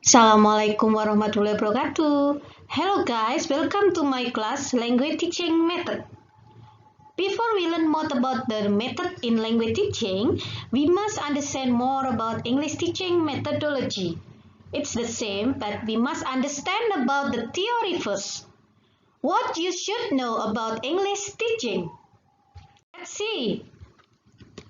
Assalamualaikum warahmatullahi wabarakatuh. Hello guys, welcome to my class Language Teaching Method. Before we learn more about the method in language teaching, we must understand more about English teaching methodology. It's the same, but we must understand about the theory first. What you should know about English teaching? Let's see.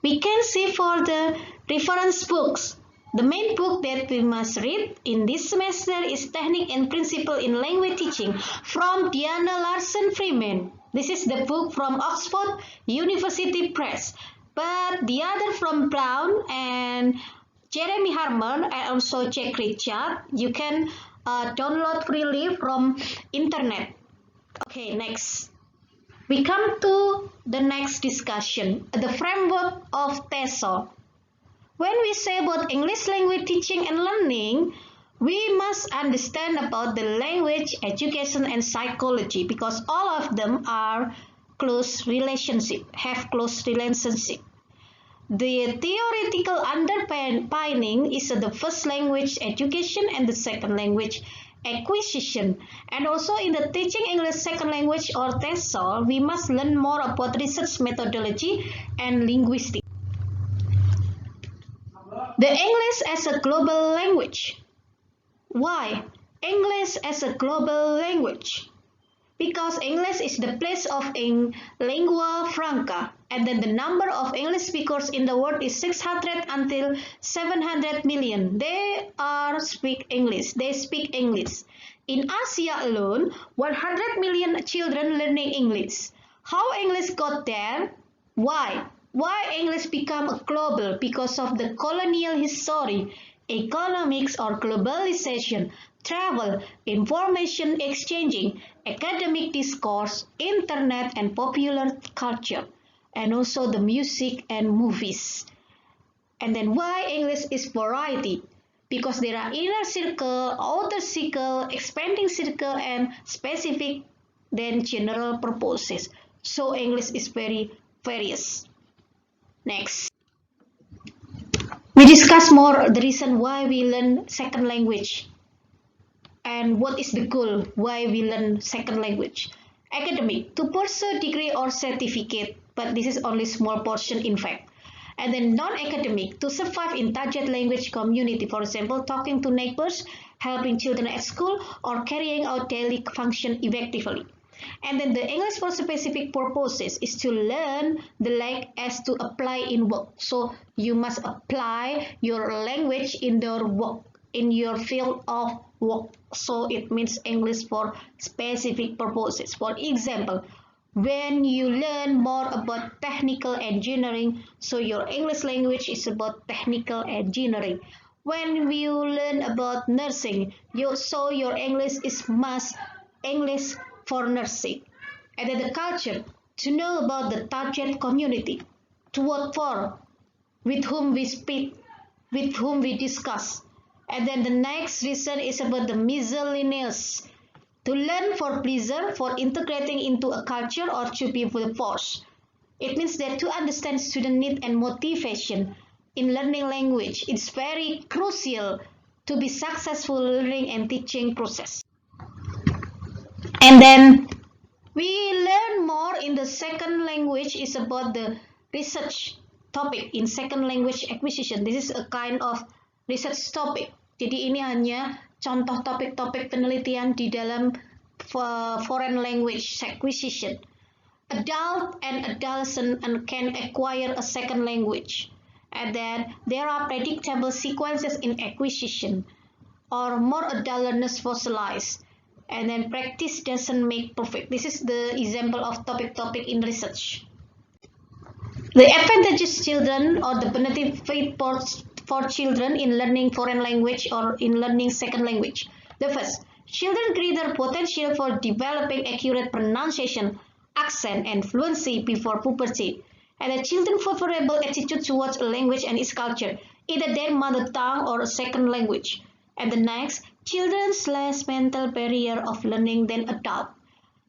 We can see for the reference books. The main book that we must read in this semester is Technique and Principle in Language Teaching from Diana Larsen Freeman. This is the book from Oxford University Press. But the other from Brown and Jeremy Harmon and also Jack Richard, you can download freely from internet. Okay, next. We come to the next discussion, the framework of TESOL. When we say about English language teaching and learning, we must understand about the language, education, and psychology because all of them are close relationship, have close relationship. The theoretical underpinning is the first language education and the second language acquisition. And also in the teaching English second language or TESOL, we must learn more about research methodology and linguistics. The English as a global language. Why? English as a global language. Because English is the place of lingua franca, and then the number of English speakers in the world is 600 until 700 million. They speak English. They speak English. In Asia alone, 100 million children learning English. How English got there? Why? Why English become global? Because of the colonial history, economics or globalization, travel, information exchanging, academic discourse, internet and popular culture, and also the music and movies. And then why English is variety? Because there are inner circle, outer circle, expanding circle, and specific then general purposes. So English is very various. Next. We discuss more the reason why we learn second language and what is the goal why we learn second language. Academic, to pursue degree or certificate, but this is only small portion in fact. And then non-academic, to survive in target language community, for example, talking to neighbors, helping children at school, or carrying out daily function effectively. And then the English for specific purposes is to learn the language as to apply in work. So you must apply your language in your work, in your field of work. So it means English for specific purposes. For example, when you learn more about technical engineering, so your English language is about technical engineering. When you learn about nursing, so your English is must English for nursing. And then the culture, to know about the target community, to work for, with whom we speak, with whom we discuss. And then the next reason is about the miscellaneous, to learn for pleasure, for integrating into a culture, or to be force. It means that to understand student need and motivation in learning language, it's very crucial to be successful learning and teaching process. And then we learn more in the second language is about the research topic in second language acquisition. This is a kind of research topic. Jadi ini hanya contoh topik-topik penelitian di dalam foreign language acquisition. Adult and adolescent can acquire a second language. And then there are predictable sequences in acquisition, or more adult learners fossilize. And then practice doesn't make perfect. This is the example of topic in research. The advantages children or the benefit for children in learning foreign language or in learning second language. The first, children greater potential for developing accurate pronunciation, accent, and fluency before puberty. And the children favorable attitude towards a language and its culture, either their mother tongue or a second language. And the next, children's less mental barrier of learning than adult.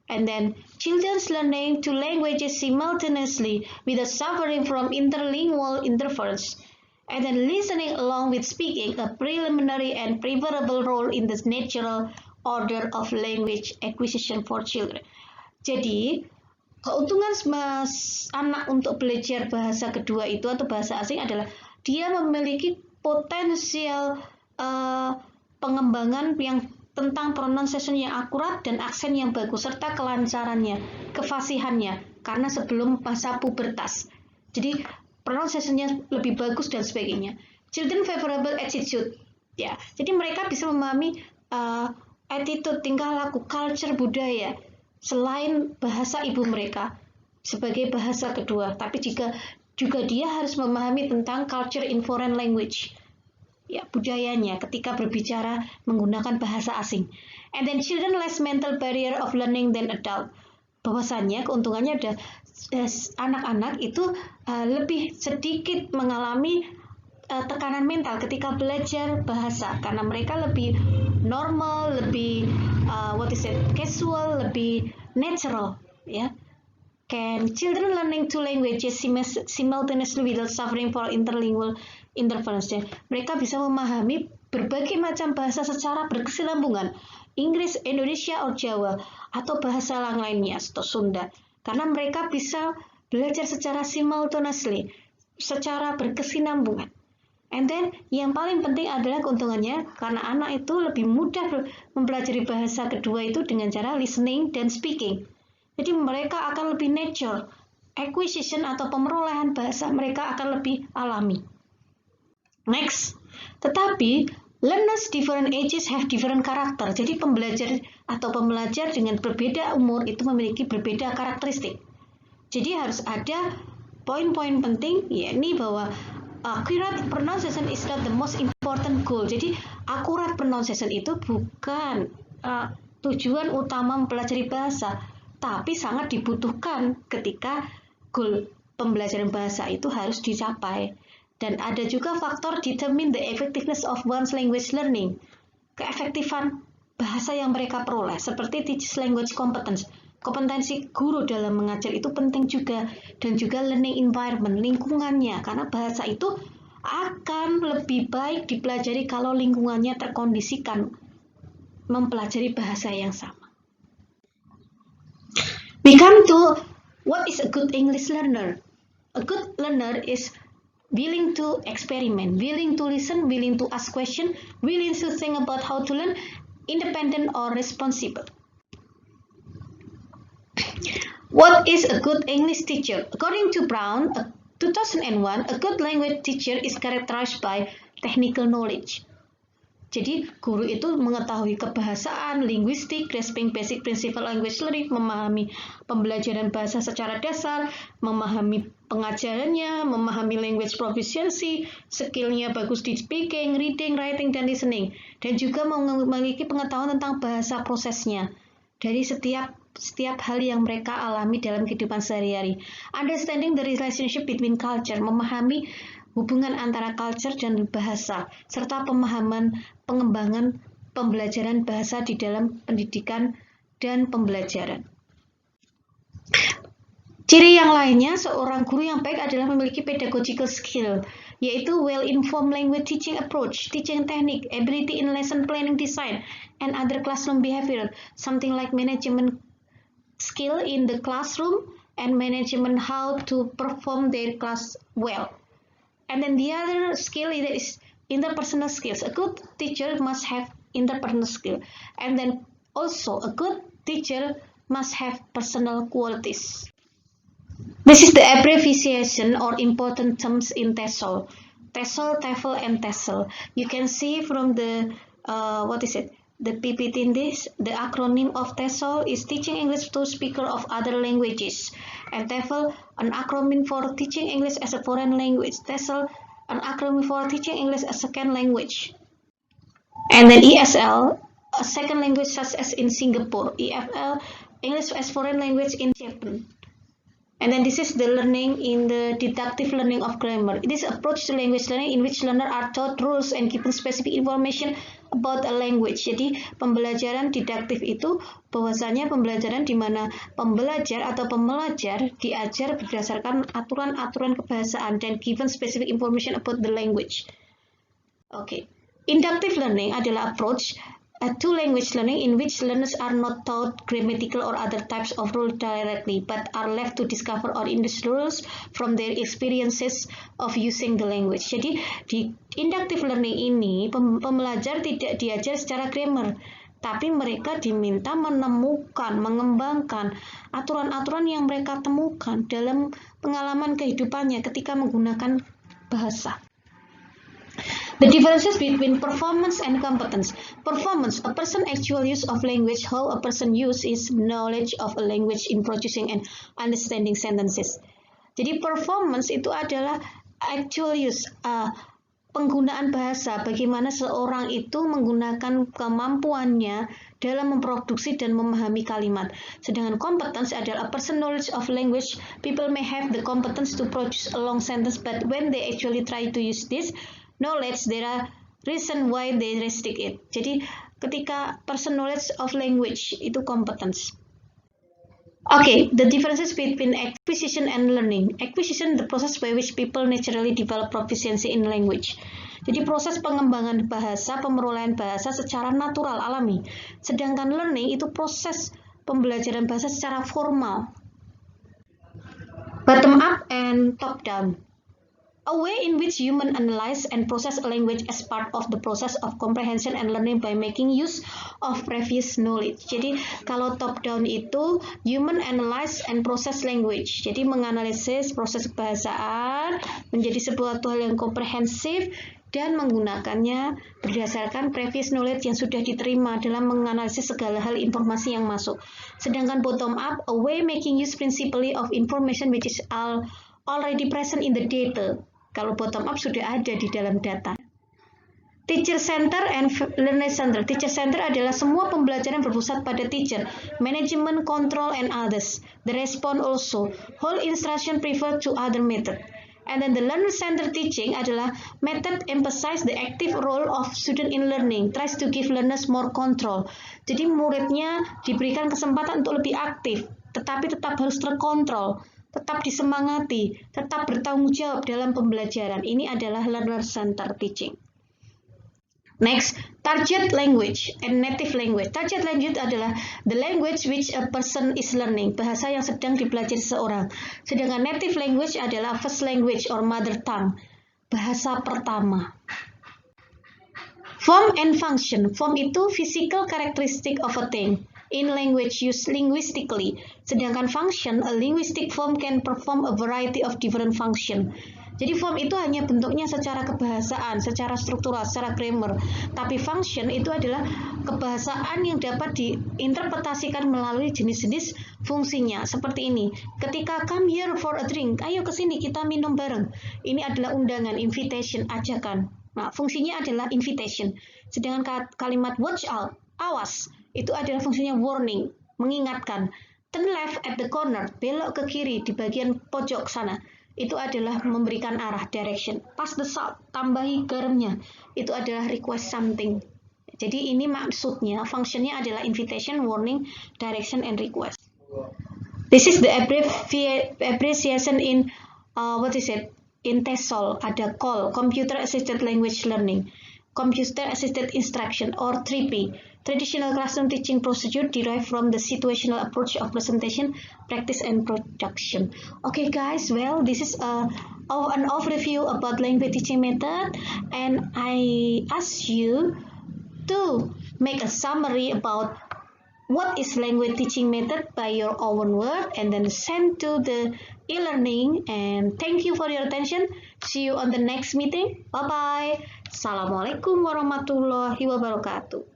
And then children's learning two languages simultaneously without suffering from interlingual interference. And then listening along with speaking a preliminary and preferable role in the natural order of language acquisition for children. Jadi, keuntungan anak untuk belajar bahasa kedua itu atau bahasa asing adalah dia memiliki potensial pengembangan yang tentang pronunciation yang akurat dan aksen yang bagus serta kelancarannya, kefasihannya karena sebelum masa pubertas. Jadi pronunciation-nya lebih bagus dan sebagainya. Children favorable attitude, ya. Jadi mereka bisa memahami attitude, tingkah laku, culture, budaya selain bahasa ibu mereka sebagai bahasa kedua. Tapi juga dia harus memahami tentang culture in foreign language, ya, budayanya ketika berbicara menggunakan bahasa asing. And then children less mental barrier of learning than adult. Bahwasannya keuntungannya ada anak-anak itu lebih sedikit mengalami tekanan mental ketika belajar bahasa karena mereka lebih normal, lebih casual, lebih natural, ya. Can children learning two languages simultaneously without suffering for interlingual interference? Mereka bisa memahami berbagai macam bahasa secara berkesinambungan, Inggris, Indonesia, atau Jawa, atau bahasa lainnya atau Sunda. Karena mereka bisa belajar secara simultaneously, secara berkesinambungan. And then yang paling penting adalah keuntungannya karena anak itu lebih mudah mempelajari bahasa kedua itu dengan cara listening dan speaking. Jadi mereka akan lebih natural. Acquisition atau pemerolehan bahasa mereka akan lebih alami. Next, tetapi learners different ages have different character. Jadi pembelajar atau pembelajar dengan berbeda umur itu memiliki berbeda karakteristik. Jadi harus ada poin-poin penting, yakni bahwa accurate pronunciation is not the most important goal. Jadi akurat pronunciation itu bukan tujuan utama mempelajari bahasa, tapi sangat dibutuhkan ketika goal pembelajaran bahasa itu harus dicapai. Dan ada juga faktor determine the effectiveness of one's language learning. Keefektifan bahasa yang mereka peroleh, seperti teach language competence. Kompetensi guru dalam mengajar itu penting juga, dan juga learning environment, lingkungannya, karena bahasa itu akan lebih baik dipelajari kalau lingkungannya terkondisikan mempelajari bahasa yang sama. We come to what is a good English learner. A good learner is willing to experiment, willing to listen, willing to ask questions, willing to think about how to learn, independent or responsible. What is a good English teacher? According to Brown, 2001, a good language teacher is characterized by technical knowledge. Jadi, guru itu mengetahui kebahasaan, linguistik, grasping basic principle language learning, memahami pembelajaran bahasa secara dasar, memahami pengajarannya, memahami language proficiency, skillnya bagus di speaking, reading, writing, dan listening, dan juga memiliki pengetahuan tentang bahasa prosesnya dari setiap hal yang mereka alami dalam kehidupan sehari-hari. Understanding the relationship between culture, memahami hubungan antara culture dan bahasa, serta pemahaman pengembangan pembelajaran bahasa di dalam pendidikan dan pembelajaran. Ciri yang lainnya, seorang guru yang baik adalah memiliki pedagogical skill, yaitu well-informed language teaching approach, teaching technique, ability in lesson planning design, and other classroom behavior, something like management skill in the classroom and management how to perform their class well. And then the other skill is interpersonal skills. A good teacher must have interpersonal skill. And then also a good teacher must have personal qualities. This is the abbreviation or important terms in TESOL. TESOL, TEFL, and TESOL. You can see from the the PPT in this, the acronym of TESOL is Teaching English to Speakers of Other Languages, and TEFL, an acronym for Teaching English as a Foreign Language. TESOL, an acronym for Teaching English as a Second Language. And then ESL, a second language such as in Singapore. EFL, English as Foreign Language in Japan. And then this is the learning in the deductive learning of grammar. It is approach to language learning in which learner are taught rules and given specific information about a language. Jadi pembelajaran didaktif itu bahwasanya pembelajaran di mana pembelajar atau pembelajar diajar berdasarkan aturan-aturan kebahasaan dan given specific information about the language. Okay. Inductive learning adalah approach to language learning in which learners are not taught grammatical or other types of rules directly, but are left to discover or induce rules from their experiences of using the language. Jadi di inductive learning ini pembelajar tidak diajar secara grammar, tapi mereka diminta menemukan, mengembangkan aturan-aturan yang mereka temukan dalam pengalaman kehidupannya ketika menggunakan bahasa. The differences between performance and competence. Performance, a person actual use of language, how a person use is knowledge of a language in producing and understanding sentences. Jadi performance itu adalah actual use, penggunaan bahasa, bagaimana seorang itu menggunakan kemampuannya dalam memproduksi dan memahami kalimat. Sedangkan competence adalah a person knowledge of language. People may have the competence to produce a long sentence, but when they actually try to use this knowledge, there are reason why they restrict it. Jadi ketika person knowledge of language itu competence. Okay, the differences between acquisition and learning. Acquisition, the process by which people naturally develop proficiency in language. Jadi proses pengembangan bahasa, pemerolehan bahasa secara natural, alami. Sedangkan learning itu proses pembelajaran bahasa secara formal. Bottom up and top down. A way in which human analyze and process a language as part of the process of comprehension and learning by making use of previous knowledge. Jadi kalau top down itu human analyze and process language. Jadi menganalisis proses kebahasaan menjadi sebuah hal yang komprehensif dan menggunakannya berdasarkan previous knowledge yang sudah diterima dalam menganalisis segala hal informasi yang masuk. Sedangkan bottom up, a way making use principally of information which is already present in the data. Kalau bottom up sudah ada di dalam data. Teacher center and learner center. Teacher center adalah semua pembelajaran berpusat pada teacher, management, control, and others. The response also. Whole instruction prefer to other method. And then the learner center teaching adalah method emphasize the active role of student in learning, tries to give learners more control. Jadi muridnya diberikan kesempatan untuk lebih aktif, tetapi tetap harus terkontrol, tetap disemangati, tetap bertanggung jawab dalam pembelajaran. Ini adalah learner center teaching. Next, target language and native language. Target language adalah the language which a person is learning, bahasa yang sedang dipelajari seseorang. Sedangkan native language adalah first language or mother tongue, bahasa pertama. Form and function. Form itu physical characteristic of a thing. In language used linguistically. Sedangkan function, a linguistic form can perform a variety of different function. Jadi form itu hanya bentuknya secara kebahasaan, secara struktural, secara grammar. Tapi function itu adalah kebahasaan yang dapat diinterpretasikan melalui jenis-jenis fungsinya. Seperti ini, ketika come here for a drink, ayo ke sini kita minum bareng. Ini adalah undangan, invitation, ajakan. Nah, fungsinya adalah invitation. Sedangkan kalimat watch out, awas, itu adalah fungsinya warning, mengingatkan. Turn left at the corner, belok ke kiri di bagian pojok sana. Itu adalah memberikan arah, direction. Pass the salt, tambahi garamnya. Itu adalah request something. Jadi ini maksudnya, functionnya adalah invitation, warning, direction, and request. This is the abbreviation in, in TESOL. Ada CALL, Computer Assisted Language Learning. Computer Assisted Instruction, or 3P. Traditional classroom teaching procedure derived from the situational approach of presentation, practice, and production. Okay guys, well this is an overview about language teaching method, and I ask you to make a summary about what is language teaching method by your own word, and then send to the e-learning. And thank you for your attention. See you on the next meeting. Bye bye. Assalamualaikum warahmatullahi wabarakatuh.